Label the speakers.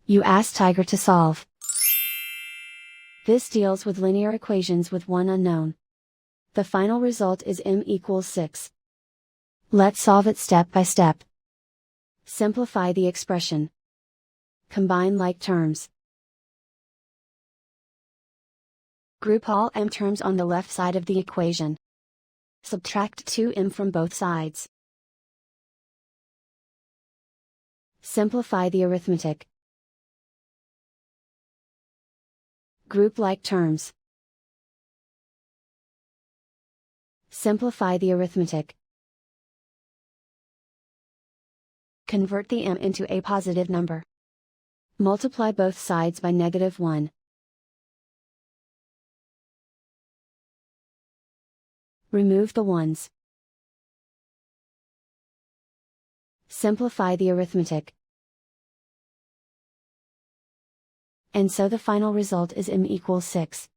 Speaker 1: You ask Tiger to solve. This deals with linear equations with one unknown. The final result is m equals 6. Let's solve it step by step. Simplify the expression. Combine like terms. Group all m terms on the left side of the equation. Subtract 2m from both sides. Simplify the arithmetic. Group like terms. Simplify the arithmetic. Convert the m into a positive number. Multiply both sides by -1. Remove the ones. Simplify the arithmetic. And so the final result is m equals 6.